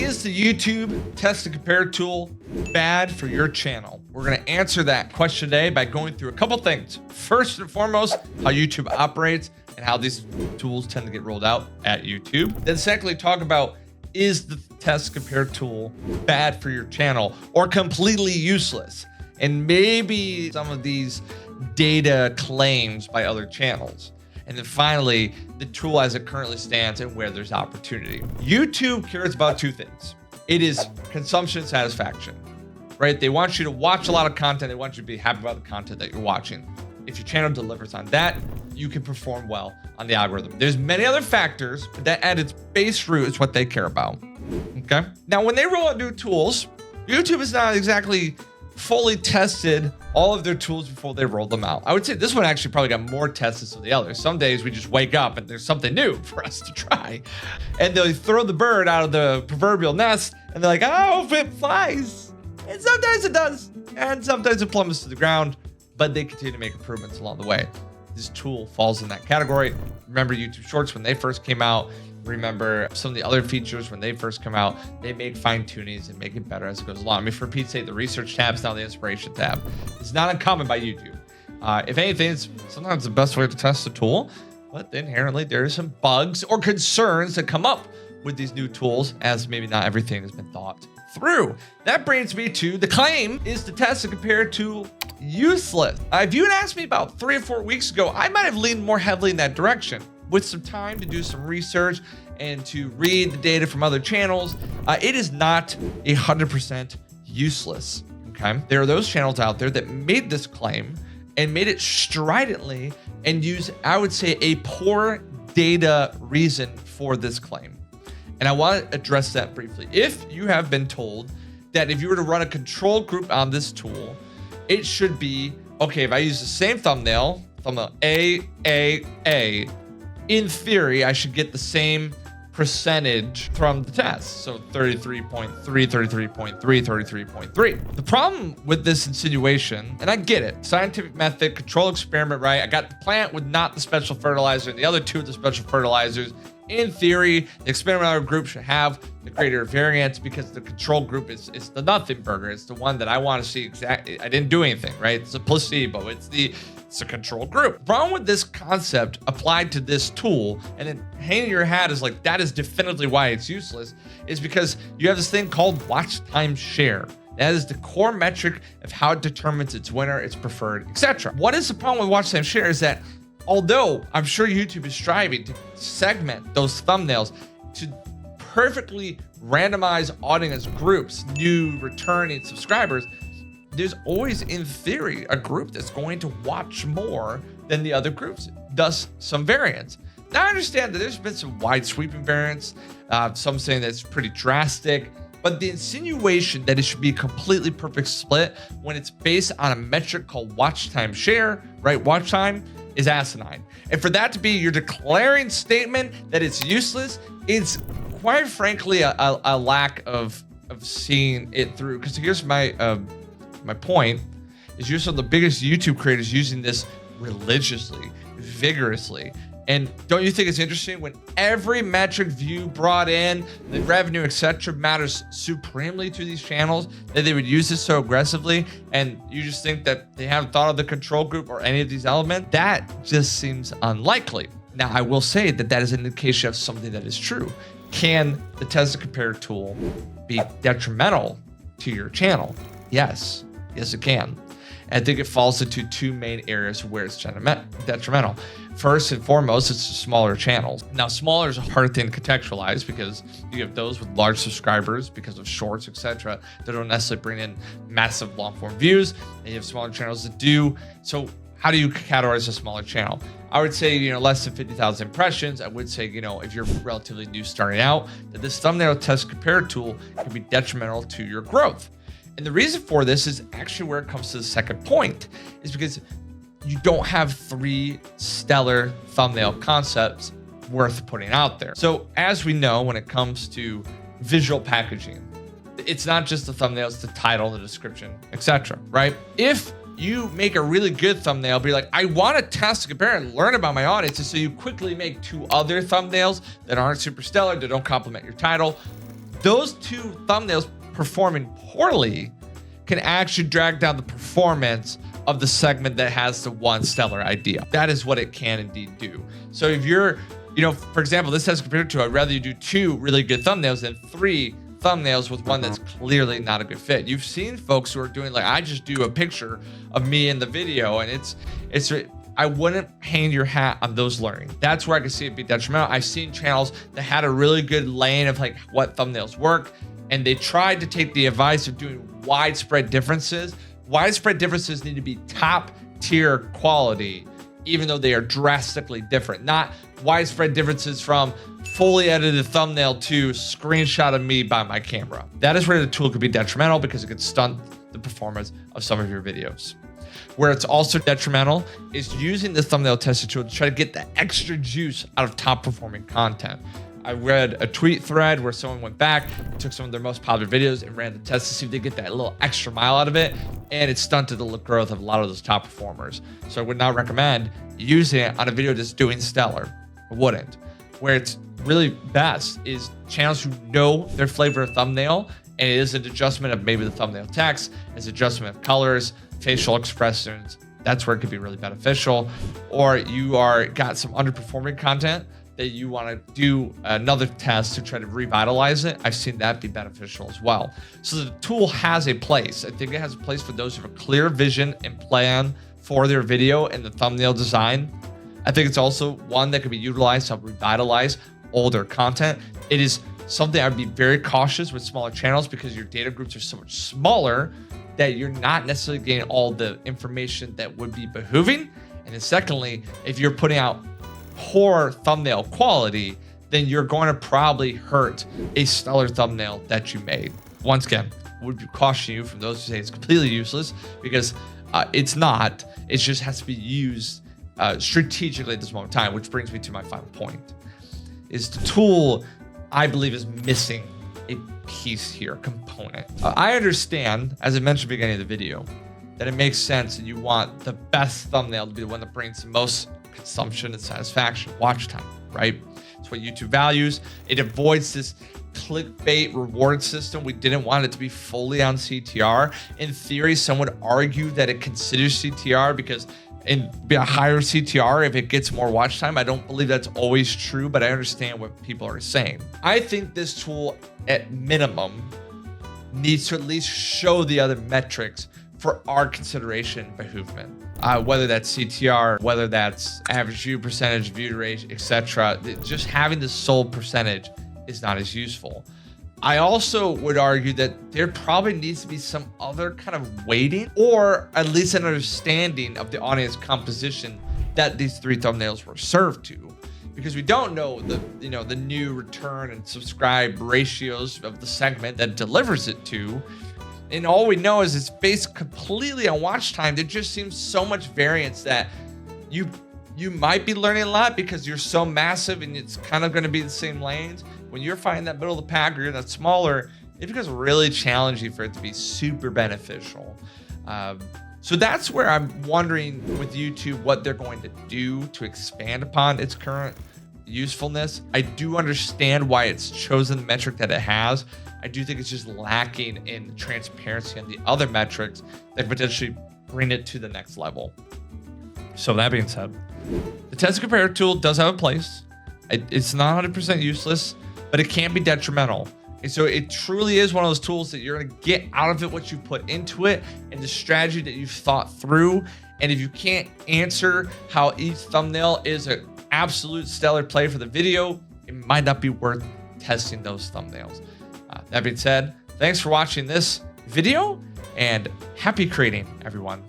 Is the YouTube test and compare tool bad for your channel? We're going to answer that question today by going through a couple things. First and foremost, how YouTube operates and how these tools tend to get rolled out at YouTube. Then secondly, talk about, is the test compare tool bad for your channel or completely useless? And maybe some of these data claims by other channels. And then finally, the tool as it currently stands and where there's opportunity. YouTube cares about two things. It is consumption satisfaction, right? They want you to watch a lot of content. They want you to be happy about the content that you're watching. If your channel delivers on that, you can perform well on the algorithm. There's many other factors, but that at its base root is what they care about, okay? Now, when they roll out new tools, YouTube is not exactly fully tested all of their tools before they roll them out. I would say this one actually probably got more tested than the others. Some days we just wake up and there's something new for us to try. And they'll throw the bird out of the proverbial nest and they're like, oh, if it flies. And sometimes it does. And sometimes it plummets to the ground, but they continue to make improvements along the way. This tool falls in that category. Remember YouTube Shorts when they first came out. Remember some of the other features when they first come out. They make fine tunings and make it better as it goes along. I mean, for Pete's sake, the research tab is now the inspiration tab. It's not uncommon by YouTube. If anything, it's sometimes the best way to test a tool, but inherently there are some bugs or concerns that come up with these new tools, as maybe not everything has been thought through. That brings me to the claim, is the test and compare tool useless? If you had asked me about 3 or 4 weeks ago, I might have leaned more heavily in that direction. With some time to do some research and to read the data from other channels, it is not 100% useless, okay? There are those channels out there that made this claim and made it stridently and use, I would say, a poor data reason for this claim. And I want to address that briefly. If you have been told that if you were to run a control group on this tool, it should be, okay, if I use the same thumbnail A, in theory, I should get the same percentage from the test. So 33.3, 33.3, 33.3. The problem with this insinuation, and I get it, scientific method, control experiment, right? I got the plant with not the special fertilizer and the other two with the special fertilizers. In theory, the experimental group should have the greater variance because the control group is the nothing burger. It's the one that I want to see exactly. I didn't do anything, right? It's a placebo. It's a control group. The problem with this concept applied to this tool and then hanging your hat is like, that is definitively why it's useless, is because you have this thing called watch time share. That is the core metric of how it determines its winner, its preferred, etc. What is the problem with watch time share is that although I'm sure YouTube is striving to segment those thumbnails to perfectly randomize audience groups, new returning subscribers, there's always, in theory, a group that's going to watch more than the other groups, thus some variance. Now, I understand that there's been some wide sweeping variance, some saying that it's pretty drastic, but the insinuation that it should be a completely perfect split when it's based on a metric called watch time share, right? Watch time is asinine. And for that to be your declaring statement that it's useless, it's quite frankly a lack of seeing it through. Because here's my point is you're some of the biggest YouTube creators using this religiously, vigorously. And don't you think it's interesting when every metric view brought in, the revenue, etc., matters supremely to these channels, that they would use this so aggressively, and you just think that they haven't thought of the control group or any of these elements? That just seems unlikely. Now, I will say that that is an indication of something that is true. Can the test and compare tool be detrimental to your channel? Yes. Yes, it can. And I think it falls into two main areas where it's detrimental. First and foremost, it's smaller channels. Now, smaller is a hard thing to contextualize because you have those with large subscribers because of shorts, etc., that don't necessarily bring in massive long-form views, and you have smaller channels that do. So how do you categorize a smaller channel? I would say, less than 50,000 impressions. I would say, if you're relatively new starting out, that this thumbnail test compare tool can be detrimental to your growth. And the reason for this is actually where it comes to the second point, is because you don't have 3 stellar thumbnail concepts worth putting out there. So as we know, when it comes to visual packaging, it's not just the thumbnail, it's the title, the description, etc., right? If you make a really good thumbnail, be like, I want to test, compare, and learn about my audience, and so you quickly make 2 other thumbnails that aren't super stellar, that don't complement your title, those two thumbnails performing poorly can actually drag down the performance of the segment that has the one stellar idea. That is what it can indeed do. So if you're, for example, this has compared to, I'd rather you do 2 really good thumbnails than 3 thumbnails with one that's clearly not a good fit. You've seen folks who are doing like, I just do a picture of me in the video, and I wouldn't hang your hat on those learning. That's where I can see it be detrimental. I've seen channels that had a really good lane of like what thumbnails work, and they tried to take the advice of doing widespread differences. Widespread differences need to be top tier quality, even though they are drastically different. Not widespread differences from fully edited thumbnail to screenshot of me by my camera. That is where the tool could be detrimental because it could stunt the performance of some of your videos. Where it's also detrimental is using the thumbnail testing tool to try to get the extra juice out of top performing content. I read a tweet thread where someone went back, took some of their most popular videos and ran the test to see if they get that little extra mile out of it, and it stunted the growth of a lot of those top performers. So I would not recommend using it on a video that's doing stellar. I wouldn't. Where it's really best is channels who know their flavor of thumbnail, and it is an adjustment of maybe the thumbnail text, it's adjustment of colors, facial expressions. That's where it could be really beneficial. Or you got some underperforming content that you want to do another test to try to revitalize it. I've seen that be beneficial as well. So the tool has a place. I think it has a place for those who have a clear vision and plan for their video and the thumbnail design. I think it's also one that can be utilized to help revitalize older content. It is something I'd be very cautious with smaller channels because your data groups are so much smaller that you're not necessarily getting all the information that would be behooving. And then secondly, if you're putting out poor thumbnail quality, then you're going to probably hurt a stellar thumbnail that you made. Once again, would caution you from those who say it's completely useless because it's not. It just has to be used strategically at this moment in time, which brings me to my final point. Is the tool, I believe, is missing a piece here, component. I understand, as I mentioned at the beginning of the video, that it makes sense and you want the best thumbnail to be the one that brings the most consumption and satisfaction, watch time, right? It's what YouTube values. It avoids this clickbait reward system. We didn't want it to be fully on CTR. In theory, some would argue that it considers CTR because it'd be a higher CTR if it gets more watch time. I don't believe that's always true, but I understand what people are saying. I think this tool, at minimum, needs to at least show the other metrics for our consideration behoovement. Whether that's CTR, whether that's average view percentage, view rate, etc. Just having the sole percentage is not as useful. I also would argue that there probably needs to be some other kind of weighting or at least an understanding of the audience composition that these 3 thumbnails were served to, because we don't know the new return and subscribe ratios of the segment that delivers it to. And all we know is it's based completely on watch time. There just seems so much variance that you might be learning a lot because you're so massive and it's kind of going to be the same lanes. When you're finding that middle of the pack or you're that smaller, it becomes really challenging for it to be super beneficial. So that's where I'm wondering with YouTube what they're going to do to expand upon its current usefulness. I do understand why it's chosen the metric that it has. I do think it's just lacking in transparency on the other metrics that potentially bring it to the next level. So that being said, the test and compare tool does have a place. It's not 100% useless, but it can be detrimental. And so it truly is one of those tools that you're going to get out of it what you put into it and the strategy that you've thought through. And if you can't answer how each thumbnail is an absolute stellar play for the video, it might not be worth testing those thumbnails. That being said, thanks for watching this video and happy creating, everyone.